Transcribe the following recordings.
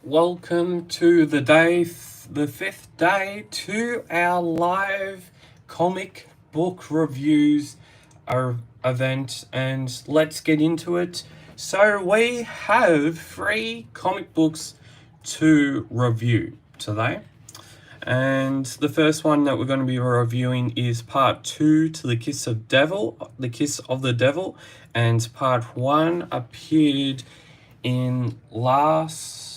welcome to the fifth day to our live comic book reviews event, and let's get into it. So we have 3 comic books to review today. And the first one that we're going to be reviewing is part 2 to The Kiss of the Devil, and part 1 appeared in last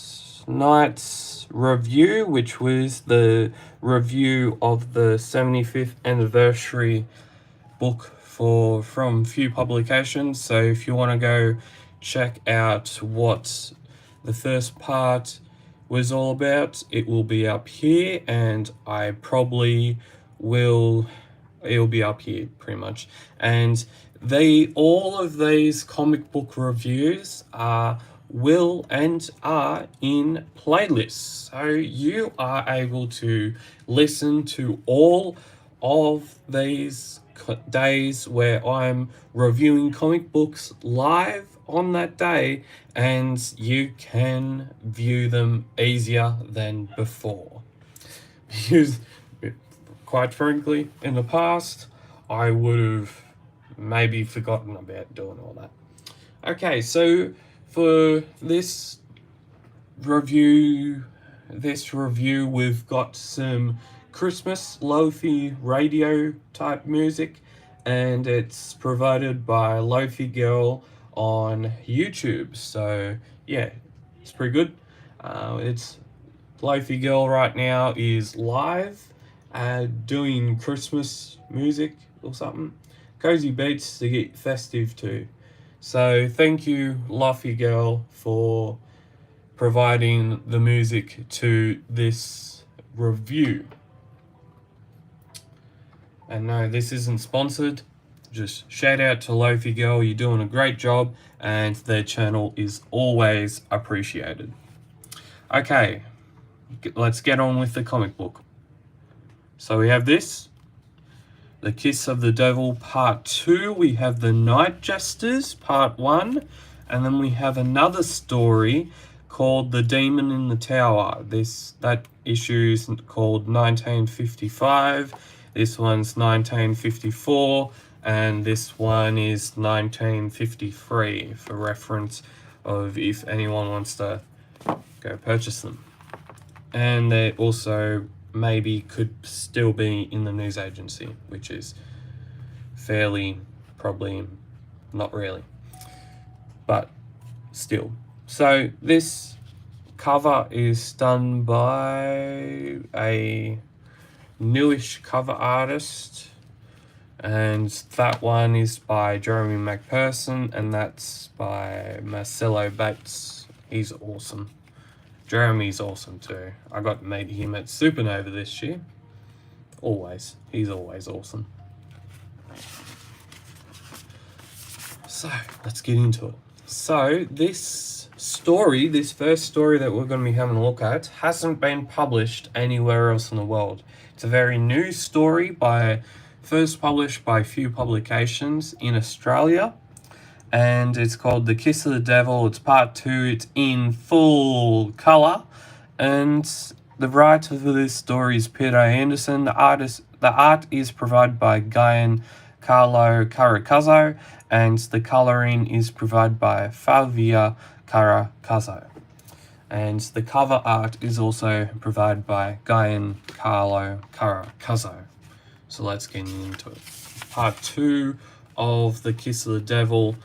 night's review, which was the review of the 75th anniversary book from Few Publications. So if you want to go check out what the first part was all about, it will be up here, and I probably will it'll be up here pretty much. And all of these comic book reviews are in playlists, so you are able to listen to all of these days where I'm reviewing comic books live on that day, and you can view them easier than before. Because, quite frankly, in the past, I would have maybe forgotten about doing all that. Okay, so for this review, we've got some Christmas Lo-fi radio type music, and it's provided by Lo-fi Girl on YouTube. So yeah, it's pretty good. It's Lo-fi Girl right now is live doing Christmas music or something. Cozy beats to get festive too. So thank you, Lo-fi Girl, for providing the music to this review. And no, this isn't sponsored. Just shout out to Lo-fi Girl, you're doing a great job, and their channel is always appreciated. Okay, let's get on with the comic book. So we have this, The Kiss of the Devil Part 2. We have The Night Jesters Part 1. And then we have another story called The Demon in the Tower. That issue is called 1955. This one's 1954. And this one is 1953 for reference of if anyone wants to go purchase them. And they also maybe could still be in the news agency, which is fairly probably not really, but still. So this cover is done by a newish cover artist, and that one is by Jeremy McPherson, and that's by Marcelo Bates. He's awesome. Jeremy's awesome too. I got to meet him at Supernova this year. He's always awesome. So, let's get into it. So, this first story that we're going to be having a look at, hasn't been published anywhere else in the world. It's a very new story, first published by Few Publications in Australia. And it's called The Kiss of the Devil. It's part 2. It's in full colour. And the writer for this story is Peter Anderson. The art is provided by Guyan Carlo Caracazzo, and the colouring is provided by Favia Caracazzo. And the cover art is also provided by Guyan Carlo Caracazzo. So let's get into it. Part 2 of The Kiss of the Devil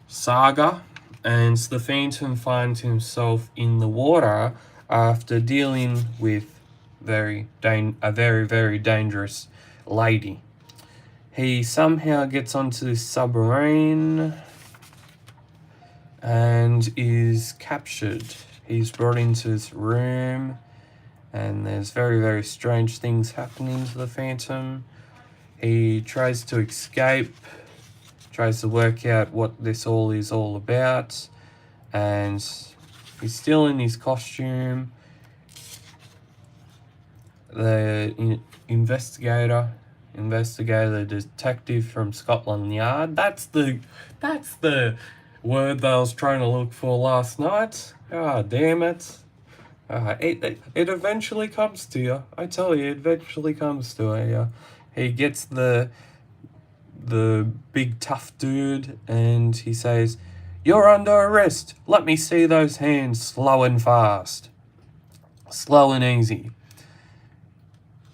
saga, and the Phantom finds himself in the water after dealing with a very, very dangerous lady. He somehow gets onto this submarine and is captured. He's brought into this room, and there's very, very strange things happening to the Phantom. He tries to escape, tries to work out what this all is all about, and he's still in his costume. The investigator, the detective from Scotland Yard. That's the word that I was trying to look for last night. Ah, damn it. It eventually comes to you. I tell you, it eventually comes to you. He gets the big tough dude, and he says, "You're under arrest. Let me see those hands, slow and fast, slow and easy."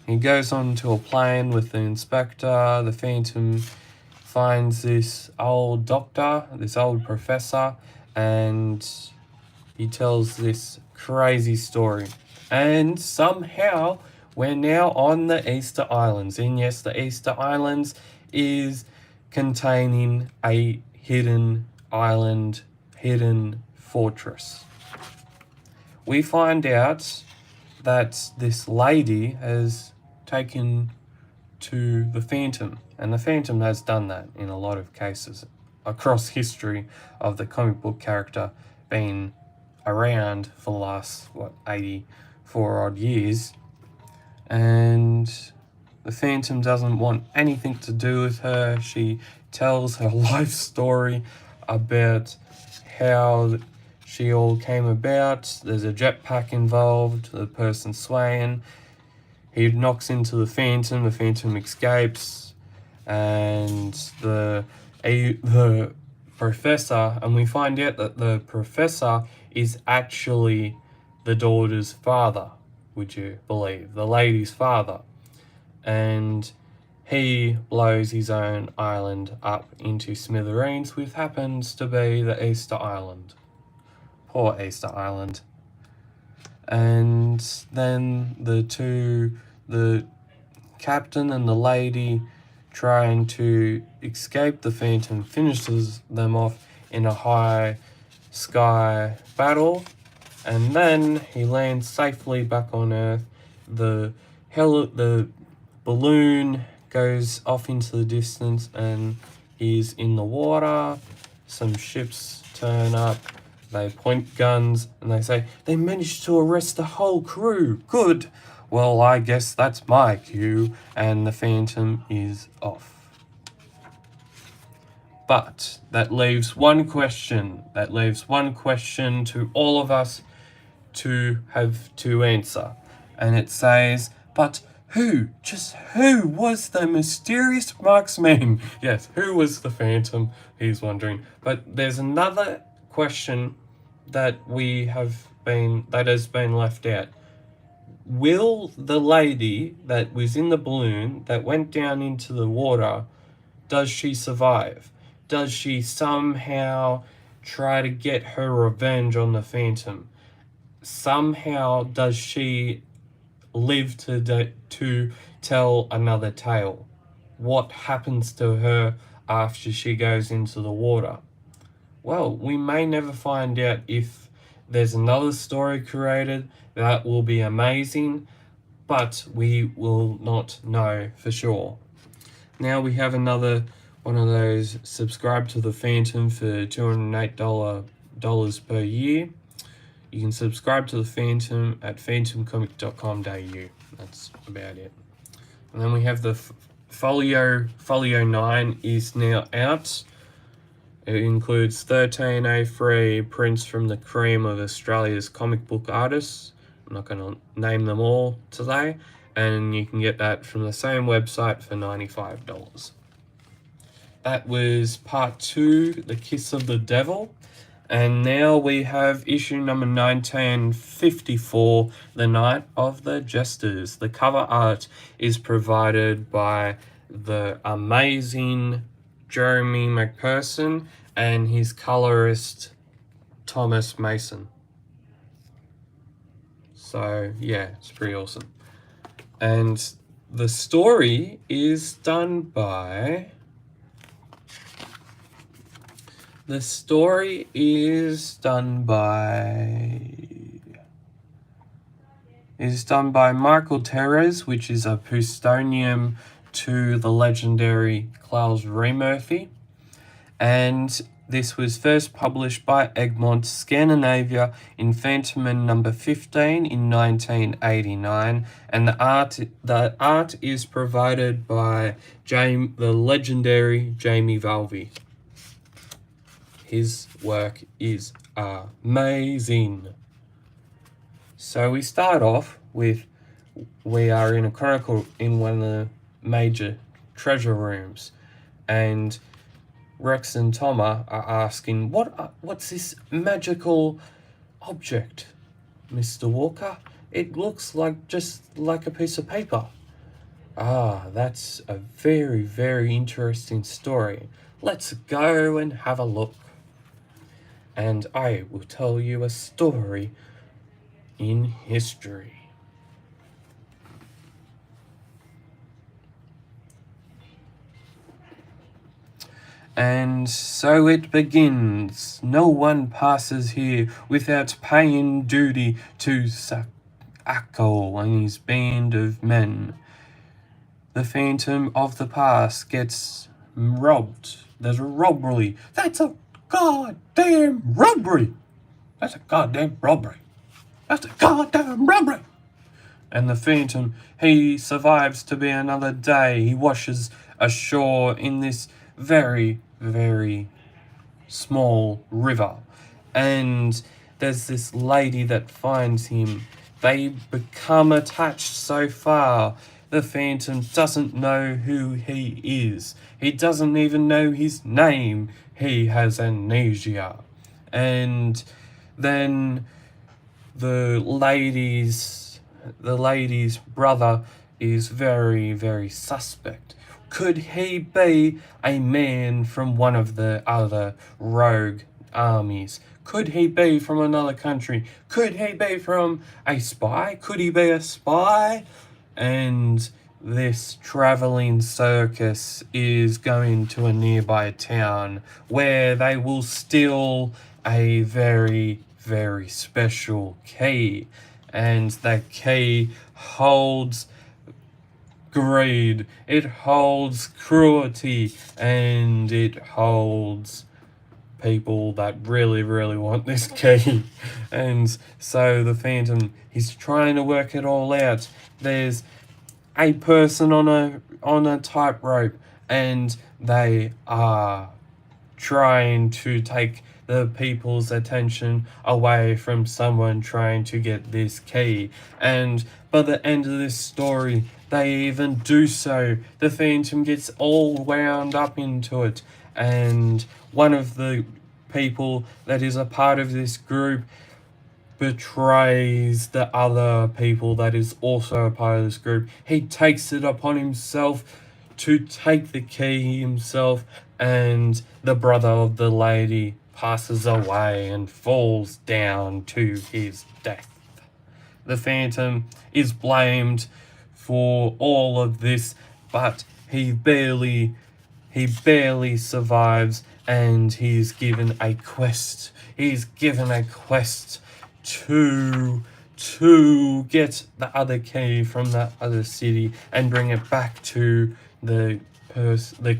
He goes onto a plane with the inspector. The Phantom finds this old doctor, this old professor, and he tells this crazy story. And somehow we're now on the Easter Islands. And yes, the Easter Islands is containing a hidden island, hidden fortress. We find out that this lady has taken to the Phantom, and the Phantom has done that in a lot of cases across history of the comic book character being around for the last 84 odd years, and the Phantom doesn't want anything to do with her. She tells her life story about how she all came about. There's a jetpack involved, the person swaying. He knocks into the Phantom escapes, and the professor, and we find out that the professor is actually the daughter's father, would you believe? The lady's father. And he blows his own island up into smithereens, which happens to be the Easter Island. Poor Easter Island. And then the captain and the lady trying to escape the Phantom finishes them off in a high sky battle, and then he lands safely back on Earth. The balloon goes off into the distance and he's in the water. Some ships turn up, they point guns, and they say, "They managed to arrest the whole crew. Good. Well, I guess that's my cue," and the Phantom is off. But that leaves one question. That leaves one question to all of us to have to answer. And it says, but who, just who was the mysterious marksman? Yes, who was the Phantom? He's wondering. But there's another question that has been left out. Will the lady that was in the balloon that went down into the water, does she survive? Does she somehow try to get her revenge on the Phantom? Somehow does she live to tell another tale? What happens to her after she goes into the water? Well, we may never find out. If there's another story created, that will be amazing, but we will not know for sure. Now we have another one of those subscribe to the Phantom for $208 per year. You can subscribe to the Phantom at phantomcomic.com.au. That's about it. And then we have the Folio 9 is now out. It includes 13 A3 prints from the cream of Australia's comic book artists. I'm not going to name them all today. And you can get that from the same website for $95. That was part 2, The Kiss of the Devil. And now we have issue number 1954, The Night of the Jesters. The cover art is provided by the amazing Jeremy McPherson and his colorist Thomas Mason. So yeah, it's pretty awesome. And the story is done by Michael Terez, which is a Pustonium to the legendary Klaus Murphy. And this was first published by Egmont Scandinavia in Phantom number 15 in 1989. And the art is provided by the legendary Jamie Valvey. His work is amazing. So we start off with we are in a chronicle in one of the major treasure rooms, and Rex and Toma are asking, what's this magical object, Mr. Walker? It looks just like a piece of paper. Ah, that's a very, very interesting story. Let's go and have a look. And I will tell you a story in history. And so it begins. No one passes here without paying duty to Sa'ako and his band of men. The phantom of the past gets robbed. There's a robbery. That's a goddamn robbery. That's a goddamn robbery. That's a goddamn robbery. And the phantom, he survives to be another day. He washes ashore in this very, very small river. And there's this lady that finds him. They become attached so far. The phantom doesn't know who he is. He doesn't even know his name. He has amnesia. And then the lady's brother is very, very suspect. Could he be a man from one of the other rogue armies? Could he be from another country? Could he be from a spy? Could he be a spy? And this traveling circus is going to a nearby town where they will steal a very, very special key. And that key holds greed, it holds cruelty, and it holds people that really, really want this key. And so the phantom, he's trying to work it all out. There's a person on a tightrope, and they are trying to take the people's attention away from someone trying to get this key. And by the end of this story, they even do so. The phantom gets all wound up into it, and one of the people that is a part of this group betrays the other people that is also a part of this group. He takes it upon himself to take the key himself, and the brother of the lady passes away and falls down to his death. The phantom is blamed for all of this, but he barely survives, and he's given a quest. He's given a quest to get the other key from that other city and bring it back to the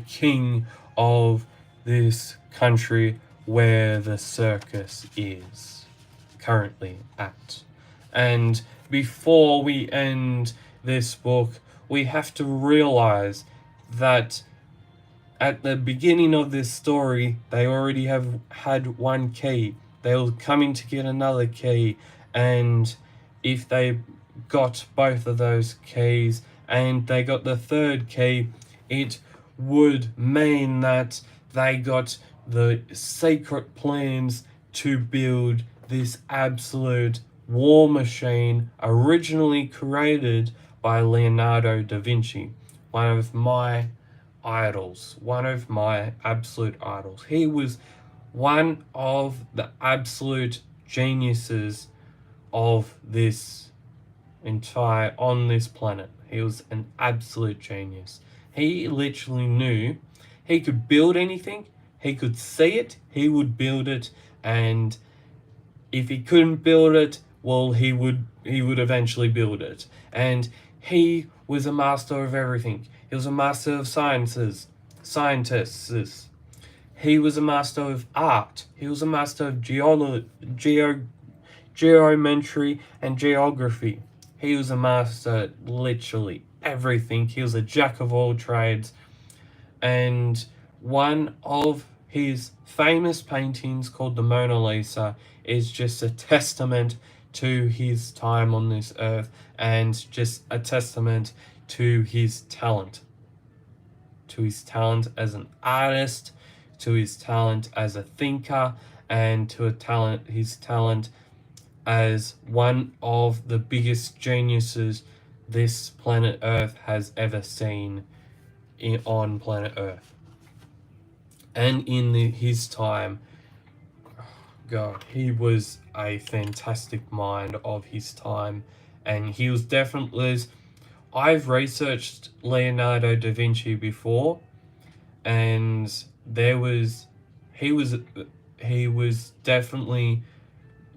king of this country where the circus is currently at. And before we end this book, we have to realize that at the beginning of this story, they already have had one key. They were coming to get another key, and if they got both of those keys and they got the third key, it would mean that they got the secret plans to build this absolute war machine originally created by Leonardo da Vinci, one of my idols, one of my absolute idols. He was one of the absolute geniuses of this on this planet. He was an absolute genius. He literally knew he could build anything, he could see it, he would build it, and if he couldn't build it, well, he would eventually build it. And he was a master of everything. He was a master of scientists. He was a master of art. He was a master of geometry and geography. He was a master at literally everything. He was a jack of all trades. And one of his famous paintings, called the Mona Lisa, is just a testament to his time on this earth, and just a testament to his talent. To his talent as an artist, to his talent as a thinker, and to his talent as one of the biggest geniuses this planet Earth has ever seen on planet Earth. And in his time, God, he was a fantastic mind of his time, and he was definitely. I've researched Leonardo da Vinci before, and he was definitely.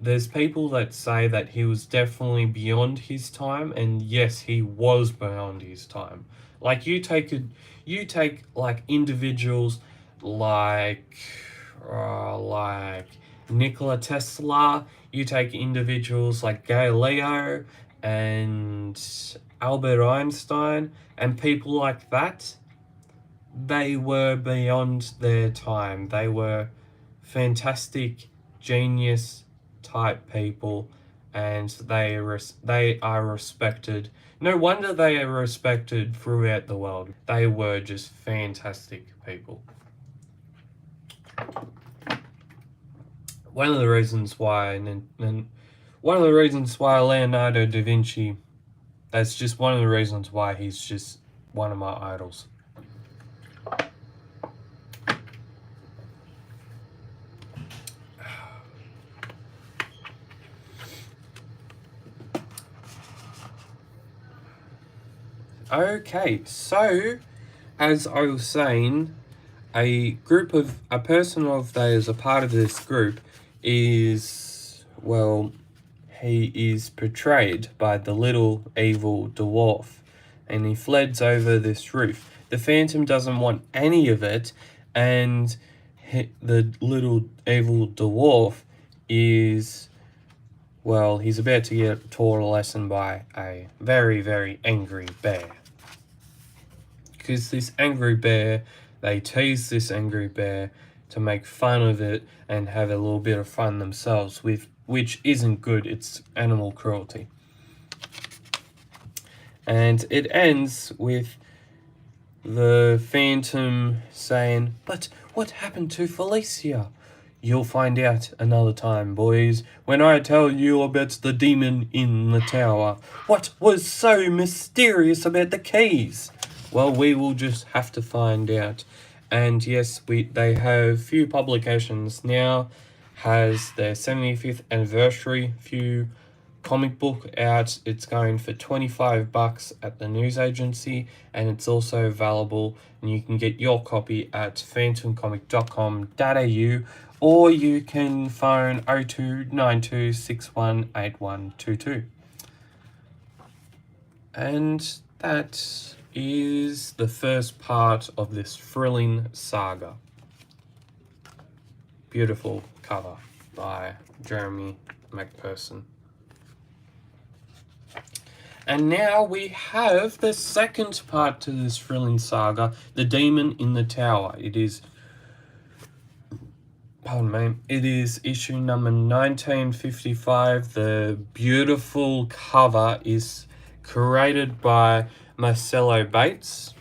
There's people that say that he was definitely beyond his time, and yes, he was beyond his time. Like you take like individuals like Nikola Tesla. You take individuals like Galileo and Albert Einstein and people like that. They were beyond their time. They were fantastic, genius type people, and they are respected. No wonder they are respected throughout the world. They were just fantastic people. One of the reasons why Leonardo da Vinci, that's just one of the reasons why he's just one of my idols. Okay, so as I was saying, a person of that is a part of this group is, well, he is portrayed by the little evil dwarf, and he fleds over this roof. The Phantom doesn't want any of it, and the little evil dwarf is, well, he's about to get taught a lesson by a very, very angry bear. Because this angry bear, they tease this angry bear to make fun of it and have a little bit of fun themselves, which isn't good. It's animal cruelty. And it ends with the Phantom saying, "But what happened to Felicia? You'll find out another time, boys, when I tell you about the demon in the tower. What was so mysterious about the keys? Well, we will just have to find out." And yes, they have few publications now, has their 75th anniversary, few comic book out. It's going for $25 at the news agency, and it's also available, and you can get your copy at phantomcomic.com.au, or you can phone 0292618122. And that is the first part of this thrilling saga. Beautiful cover by Jeremy McPherson. And now we have the second part to this thrilling saga, The Demon in the Tower. It is issue number 1955. The beautiful cover is created by Marcelo Bates,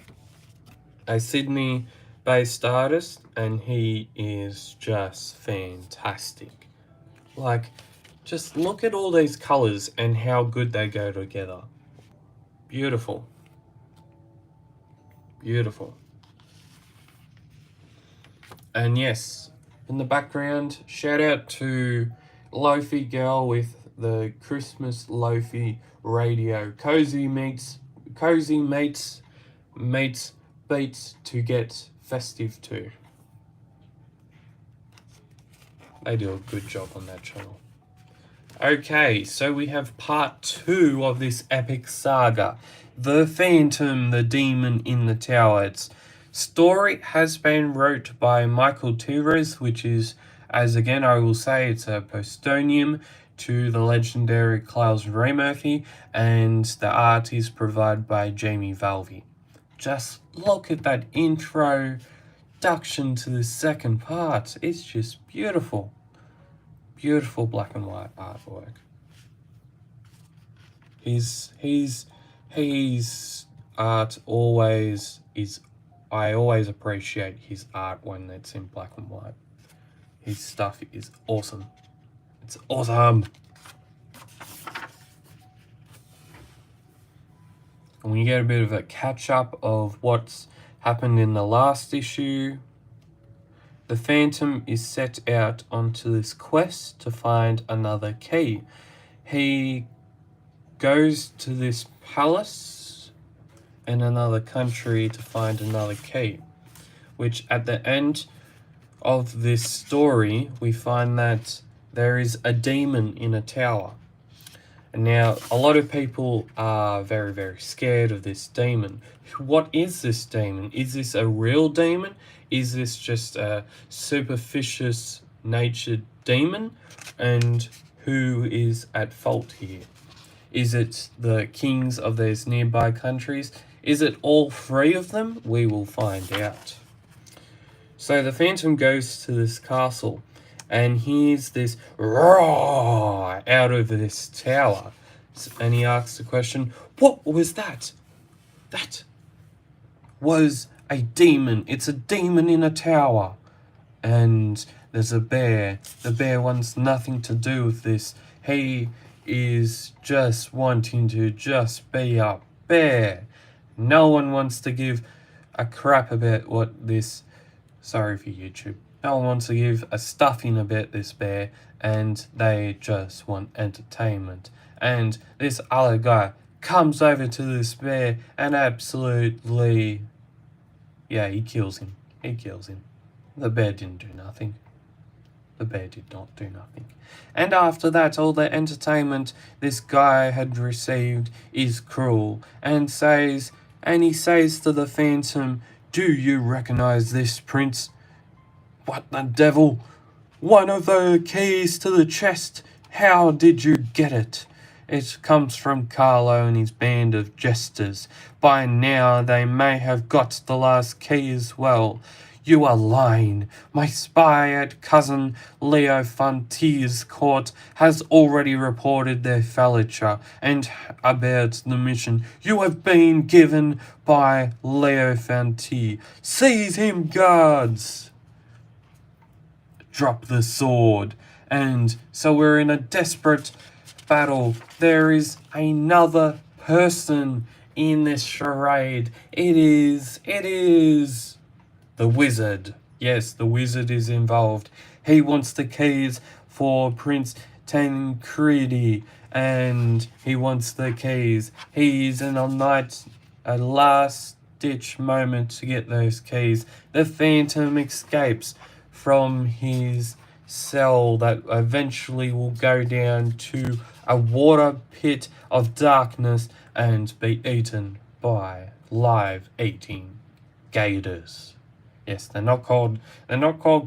a Sydney-based artist, and he is just fantastic. Like, just look at all these colors and how good they go together. Beautiful. Beautiful. And yes, in the background, shout out to Lofi Girl with the Christmas Lofi radio. Cozy mates beats to get festive too. They do a good job on that channel. Okay, so we have part 2 of this epic saga, The Phantom, the Demon in the Tower. Its story has been wrote by Michael Tyrrell, which is, as again I will say, it's a postonium to the legendary Clowes Ray Murphy, and the art is provided by Jamie Valvey. Just look at that introduction to the second part. It's just beautiful. Beautiful black and white artwork. His art always is. I always appreciate his art when it's in black and white. His stuff is awesome. It's awesome. And we get a bit of a catch up of what's happened in the last issue. The Phantom is set out onto this quest to find another key. He goes to this palace in another country to find another key, which at the end of this story, we find that there is a demon in a tower. And now, a lot of people are very, very scared of this demon. What is this demon? Is this a real demon? Is this just a superstitious natured demon? And who is at fault here? Is it the kings of those nearby countries? Is it all three of them? We will find out. So the Phantom goes to this castle and hears this roar out of this tower. And he asks the question, what was that? That was a demon. It's a demon in a tower. And there's a bear. The bear wants nothing to do with this. He is just wanting to just be a bear. No one wants to give a crap about what this... Sorry for YouTube. No one wants to give a stuffing about this bear, and they just want entertainment. And this other guy comes over to this bear and absolutely... Yeah, he kills him. He kills him. The bear didn't do nothing. The bear did not do nothing. And after that, all the entertainment this guy had received is cruel, and he says to the Phantom, do you recognize this, Prince? What the devil? One of the keys to the chest. How did you get it? It comes from Carlo and his band of jesters. By now they may have got the last key as well. You are lying. My spy at cousin Leo Fantier's court has already reported their failure and about the mission you have been given by Leo Fantier. Seize him, guards! Drop the sword. And so we're in a desperate battle. There is another person in this charade. It is the wizard. Yes, the wizard is involved. He wants the keys for Prince Tancredi, and he wants the keys. He's in a last-ditch moment to get those keys. The Phantom escapes from his cell that eventually will go down to a water pit of darkness and be eaten by live eating gators. Yes, they're not called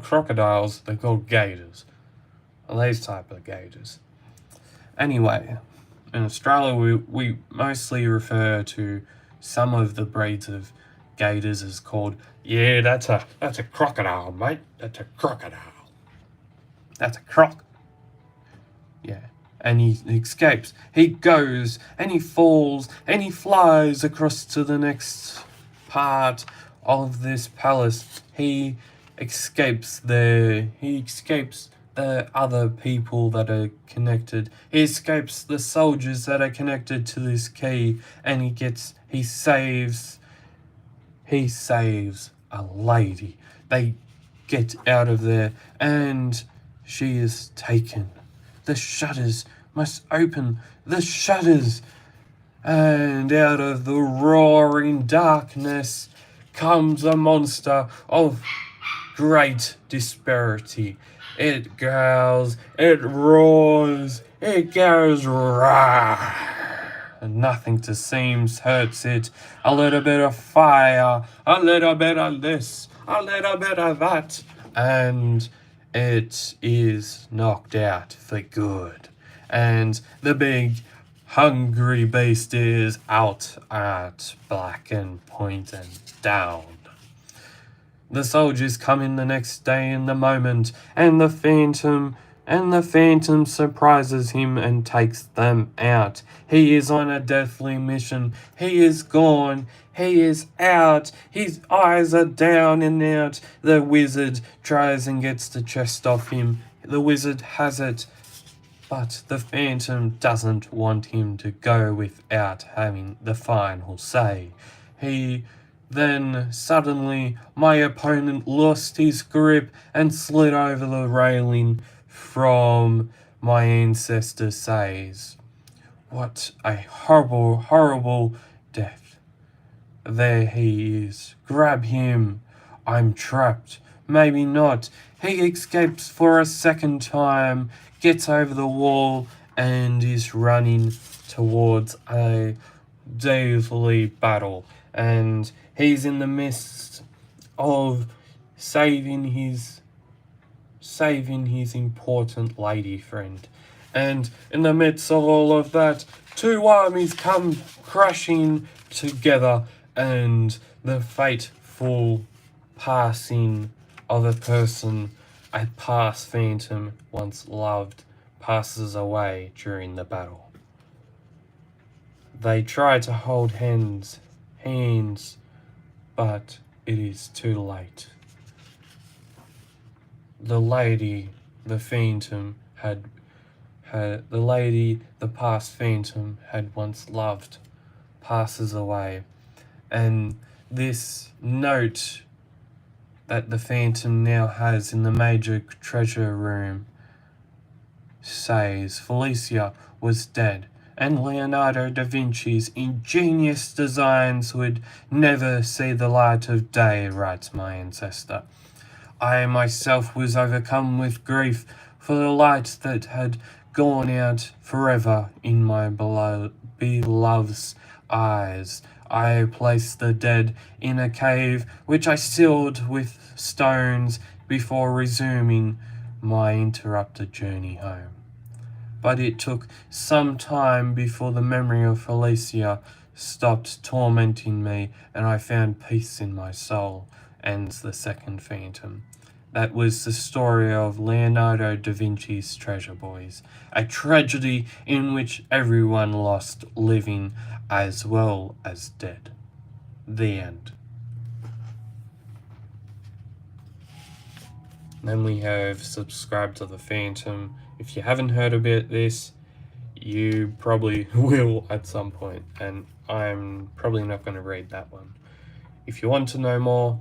crocodiles, they're called gators. These type of gators. Anyway, in Australia we mostly refer to some of the breeds of gators as called, yeah, that's a crocodile, mate. That's a crocodile. That's a croc. Yeah. And he escapes. He goes and he falls and he flies across to the next part of this palace. He escapes the other people that are connected. He escapes the soldiers that are connected to this key, and he saves a lady. They get out of there and she is taken. The shutters must open. The shutters. And out of the roaring darkness comes a monster of great disparity. It growls, it roars, it goes rah. And nothing to seems hurts it. A little bit of fire, a little bit of this, a little bit of that, and it is knocked out for good. And the big hungry beast is out at Black and Point and down. The soldiers come in the next day in the moment, and the Phantom and the Phantom surprises him and takes them out. He is on a deathly mission. He is gone. He is out. His eyes are down and out. The wizard tries and gets the chest off him. The wizard has it. But the Phantom doesn't want him to go without having the final say. Then suddenly my opponent lost his grip and slid over the railing from my ancestor says. What a horrible, horrible death. There he is. Grab him. I'm trapped. Maybe not. He escapes for a second time, gets over the wall, and is running towards a deadly battle. And he's in the midst of saving his important lady friend. And in the midst of all of that, two armies come crashing together, and the fateful passing of a person a past Phantom once loved passes away during the battle. They try to hold hands, but it is too late. The lady, the Phantom the past Phantom had once loved, passes away, and this note that the Phantom now has in the major treasure room says Felicia was dead, and Leonardo da Vinci's ingenious designs would never see the light of day, writes my ancestor. I myself was overcome with grief for the light that had gone out forever in my beloved's eyes. I placed the dead in a cave, which I sealed with stones before resuming my interrupted journey home. But it took some time before the memory of Felicia stopped tormenting me, and I found peace in my soul, ends the second Phantom. That was the story of Leonardo da Vinci's Treasure Boys, a tragedy in which everyone lost, living as well as dead. The end. Then we have Subscribe to the Phantom. If you haven't heard about this, you probably will at some point, and I'm probably not going to read that one. If you want to know more,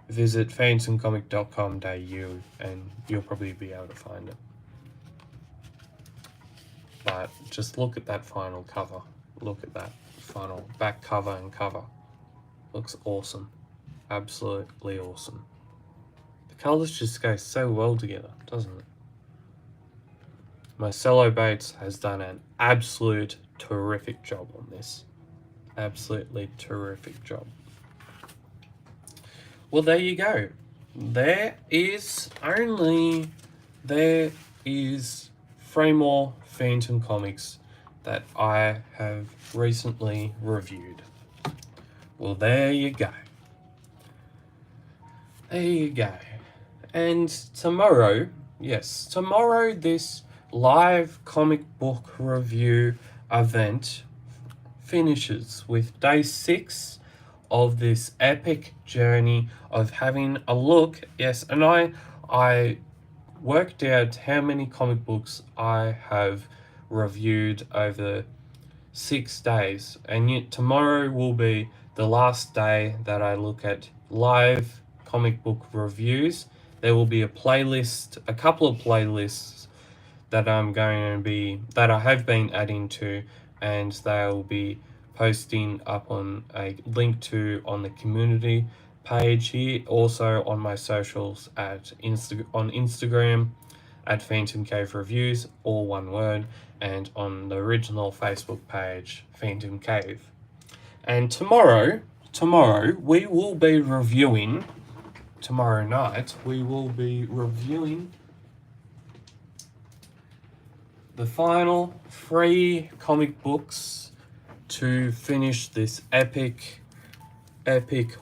visit phantomcomic.com.au and you'll probably be able to find it. But just look at that final cover. Look at that final back cover and cover. Looks awesome. Absolutely awesome. The colours just go so well together, doesn't it? Marcelo Bates has done an absolute terrific job on this. Absolutely terrific job. Well, there you go. There is 3 more Phantom comics that I have recently reviewed. Well, there you go. There you go. And tomorrow, this live comic book review event finishes with day 6 of this epic journey of having a look. Yes, and I worked out how many comic books I have reviewed over 6 days, and yet tomorrow will be the last day that I look at live comic book reviews. There will be a couple of playlists that I have been adding to, and they'll be posting up on a link to on the community page here, also on my socials on Instagram at Phantom Cave Reviews, all one word, and on the original Facebook page, Phantom Cave. And tomorrow we will be reviewing, tomorrow night, we will be reviewing the final 3 comic books to finish this epic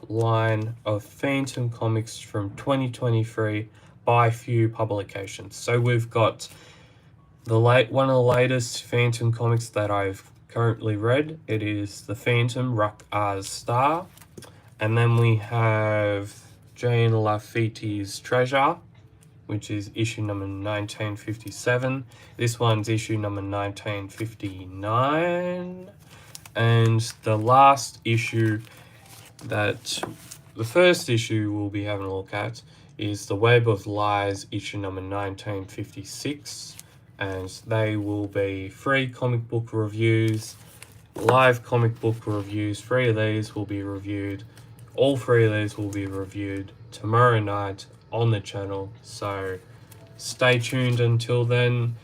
line of Phantom comics from 2023, by Few Publications. So we've got one of the latest Phantom comics that I've currently read. It is The Phantom, Ruk-Ah's Star. And then we have Jane Lafitte's Treasure, which is issue number 1957. This one's issue number 1959. And the last issue that the first issue we'll be having a look at is The Web of Lies, issue number 1956. And they will be free comic book reviews, live comic book reviews. 3 of these will be reviewed. All 3 of these will be reviewed tomorrow night on the channel. So stay tuned until then.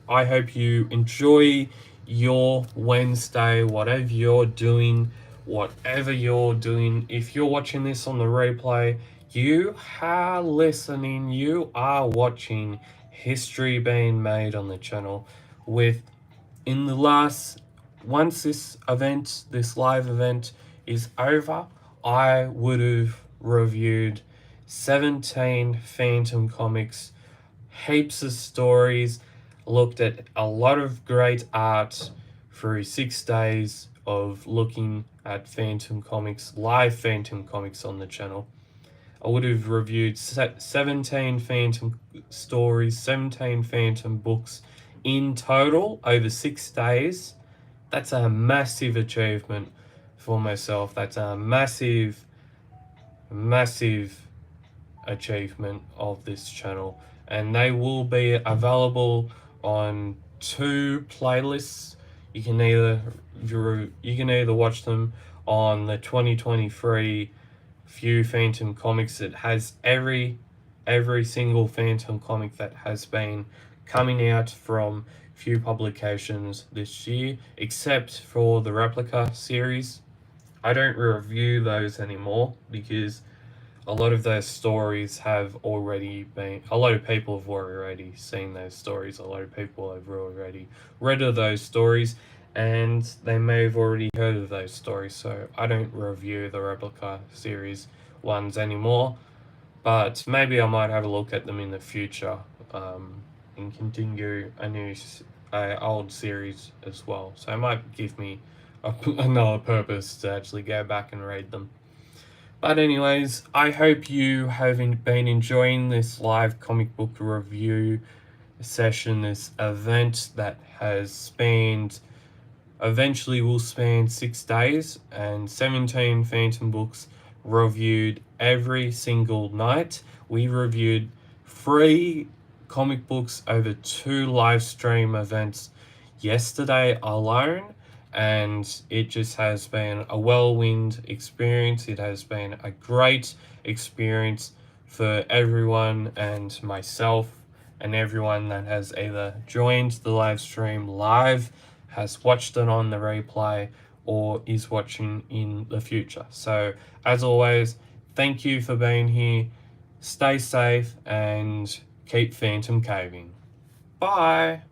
I hope you enjoy your Wednesday, whatever you're doing. If you're watching this on the replay, you are listening, you are watching history being made on the channel. Once this live event is over, I would have reviewed 17 Phantom comics, heaps of stories, looked at a lot of great art through 6 days of looking at Phantom comics, live Phantom comics on the channel. I would have reviewed 17 Phantom stories, 17 Phantom books in total over 6 days. That's a massive achievement for myself. That's a massive achievement of this channel. And they will be available on 2 playlists. You can either watch them on the 2023 Few Phantom comics. It has every single Phantom comic that has been coming out from Few Publications this year, except for the Replica series. I don't review those anymore because a lot of those stories have already been, a lot of people have already seen those stories, a lot of people have already read of those stories, and they may have already heard of those stories, so I don't review the Replica series ones anymore, but maybe I might have a look at them in the future, and continue a old series as well, so it might give me another purpose to actually go back and read them. But anyways, I hope you have been enjoying this live comic book review session, this event that eventually will span 6 days, and 17 Phantom books reviewed every single night. We reviewed 3 comic books over 2 live stream events yesterday alone, and it just has been a whirlwind experience. It has been a great experience for everyone, and myself and everyone that has either joined the live stream live, has watched it on the replay, or is watching in the future. So as always, thank you for being here. Stay safe and keep Phantom caving. Bye.